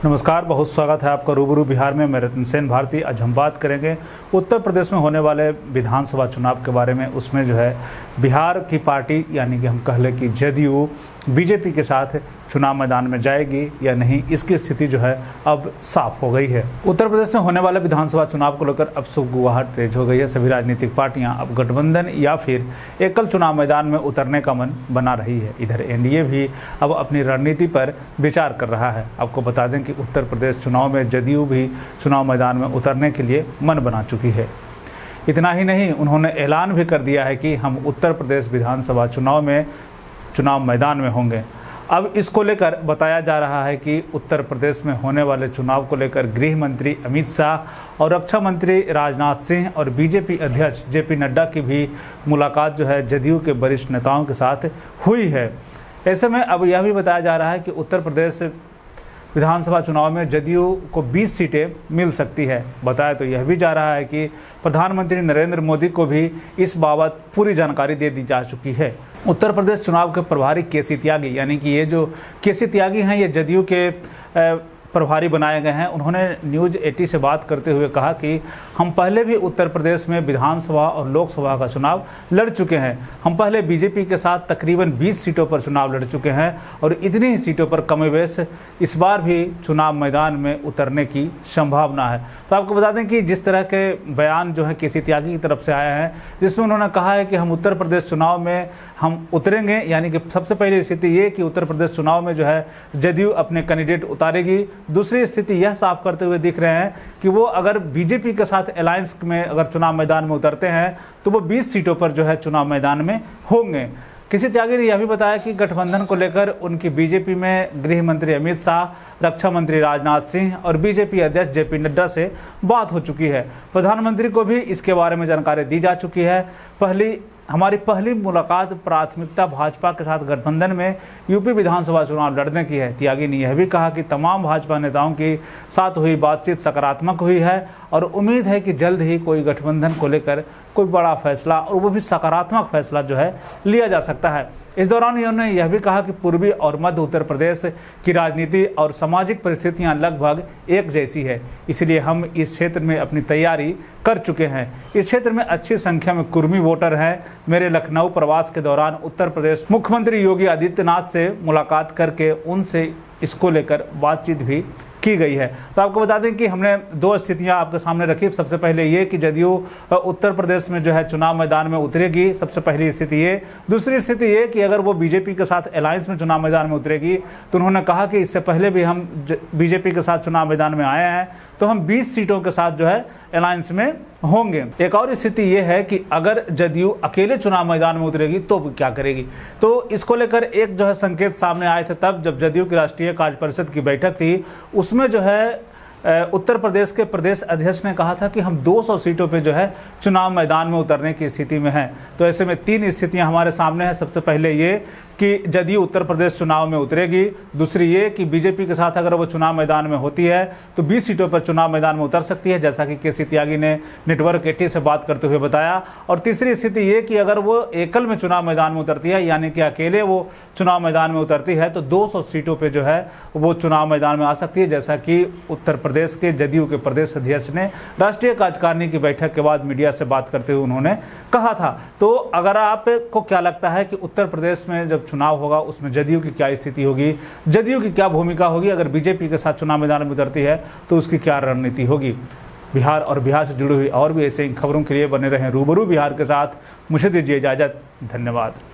नमस्कार, बहुत स्वागत है आपका रूबरू बिहार में। मैं रतन सेन भारती। आज हम बात करेंगे उत्तर प्रदेश में होने वाले विधानसभा चुनाव के बारे में। उसमें जो है बिहार की पार्टी यानी कि हम कह लें कि जदयू बीजेपी के साथ चुनाव मैदान में जाएगी या नहीं, इसकी स्थिति जो है अब साफ हो गई है। उत्तर प्रदेश में होने वाले विधानसभा चुनाव को लेकर अब सुगबुगाहट तेज हो गई है। सभी राजनीतिक पार्टियां अब गठबंधन या फिर एकल चुनाव मैदान में उतरने का मन बना रही है। इधर एनडीए भी अब अपनी रणनीति पर विचार कर रहा है। आपको बता दें कि उत्तर प्रदेश चुनाव में जदयू भी चुनाव मैदान में उतरने के लिए मन बना चुकी है। इतना ही नहीं, उन्होंने ऐलान भी कर दिया है कि हम उत्तर प्रदेश विधानसभा चुनाव में चुनाव मैदान में होंगे। अब इसको लेकर बताया जा रहा है कि उत्तर प्रदेश में होने वाले चुनाव को लेकर गृह मंत्री अमित शाह और रक्षा मंत्री राजनाथ सिंह और बीजेपी अध्यक्ष जेपी नड्डा की भी मुलाकात जो है जदयू के वरिष्ठ नेताओं के साथ हुई है। ऐसे में अब यह भी बताया जा रहा है कि उत्तर प्रदेश विधानसभा चुनाव में जदयू को 20 सीटें मिल सकती है। बताया तो यह भी जा रहा है कि प्रधानमंत्री नरेंद्र मोदी को भी इस बाबत पूरी जानकारी दे दी जा चुकी है। उत्तर प्रदेश चुनाव के प्रभारी केसी त्यागी यानी कि ये जो केसी त्यागी हैं, ये जदयू के प्रभारी बनाए गए हैं। उन्होंने न्यूज़ 80 से बात करते हुए कहा कि हम पहले भी उत्तर प्रदेश में विधानसभा और लोकसभा का चुनाव लड़ चुके हैं। हम पहले बीजेपी के साथ तकरीबन 20 सीटों पर चुनाव लड़ चुके हैं और इतनी ही सीटों पर कमोबेश इस बार भी चुनाव मैदान में उतरने की संभावना है। तो आपको बता दें कि जिस तरह के बयान जो है केसी त्यागी की तरफ से आया है, जिसमें उन्होंने कहा है कि हम उत्तर प्रदेश चुनाव में हम उतरेंगे, यानी कि सबसे पहली स्थिति ये कि उत्तर प्रदेश चुनाव में जो है जदयू अपने कैंडिडेट उतारेगी। दूसरी स्थिति यह साफ करते हुए दिख रहे हैं कि वो अगर बीजेपी के साथ अलायंस में अगर चुनाव मैदान में उतरते हैं तो वो 20 सीटों पर जो है चुनाव मैदान में होंगे। किसी त्यागी ने यह भी बताया कि गठबंधन को लेकर उनकी बीजेपी में गृह मंत्री अमित शाह, रक्षा मंत्री राजनाथ सिंह और बीजेपी अध्यक्ष जेपी नड्डा से बात हो चुकी है। प्रधानमंत्री को भी इसके बारे में जानकारी दी जा चुकी है। हमारी पहली मुलाकात प्राथमिकता भाजपा के साथ गठबंधन में यूपी विधानसभा चुनाव लड़ने की है। त्यागी ने यह भी कहा कि तमाम भाजपा नेताओं के साथ हुई बातचीत सकारात्मक हुई है और उम्मीद है कि जल्द ही कोई गठबंधन को लेकर कोई बड़ा फैसला और वो भी सकारात्मक फैसला जो है लिया जा सकता है। इस दौरान उन्होंने यह भी कहा कि पूर्वी और मध्य उत्तर प्रदेश की राजनीति और सामाजिक परिस्थितियां लगभग एक जैसी है, इसलिए हम इस क्षेत्र में अपनी तैयारी कर चुके हैं। इस क्षेत्र में अच्छी संख्या में कुर्मी वोटर हैं। मेरे लखनऊ प्रवास के दौरान उत्तर प्रदेश मुख्यमंत्री योगी आदित्यनाथ से मुलाकात करके उनसे इसको लेकर बातचीत भी की गई है। तो आपको बता दें कि हमने दो स्थितियां आपके सामने रखी। सबसे पहले ये कि जदयू उत्तर प्रदेश में जो है चुनाव मैदान में उतरेगी, सबसे पहली स्थिति ये। दूसरी स्थिति ये कि अगर वो बीजेपी के साथ अलायंस में चुनाव मैदान में उतरेगी तो उन्होंने कहा कि इससे पहले भी हम बीजेपी के साथ चुनाव मैदान में आए हैं, तो हम 20 सीटों के साथ जो है अलायंस में होंगे। एक और स्थिति ये है कि अगर जदयू अकेले चुनाव मैदान में उतरेगी तो क्या करेगी। तो इसको लेकर एक जो है संकेत सामने आए थे तब जब जदयू की राष्ट्रीय कार्य परिषद की बैठक थी। उसमें जो है उत्तर प्रदेश के प्रदेश अध्यक्ष ने कहा था कि हम 200 सीटों पे जो है चुनाव मैदान में उतरने की स्थिति में हैं। तो ऐसे में तीन स्थितियां हमारे सामने हैं। सबसे पहले ये कि जदयू उत्तर प्रदेश चुनाव में उतरेगी। दूसरी ये कि बीजेपी के साथ अगर वो चुनाव मैदान में होती है तो 20 सीटों पर चुनाव मैदान में उतर सकती है, जैसा कि केसी त्यागी ने नेटवर्क 80 से बात करते हुए बताया। और तीसरी स्थिति ये कि अगर वो एकल में चुनाव मैदान में उतरती है, यानी कि अकेले वो चुनाव मैदान में उतरती है, तो 200 सीटों पर जो है वो चुनाव मैदान में आ सकती है, जैसा कि उत्तर प्रदेश के जदयू के प्रदेश अध्यक्ष ने राष्ट्रीय कार्यकारिणी की बैठक के बाद मीडिया से बात करते हुए उन्होंने कहा था। तो अगर आपको क्या लगता है कि उत्तर प्रदेश में जब चुनाव होगा उसमें जदयू की क्या स्थिति होगी, जदयू की क्या भूमिका होगी, अगर बीजेपी के साथ चुनाव मैदान में उतरती है तो उसकी क्या रणनीति होगी। बिहार और बिहार से जुड़ी हुई और भी ऐसे खबरों के लिए बने रहें रूबरू बिहार के साथ। मुझे दीजिए इजाजत। धन्यवाद।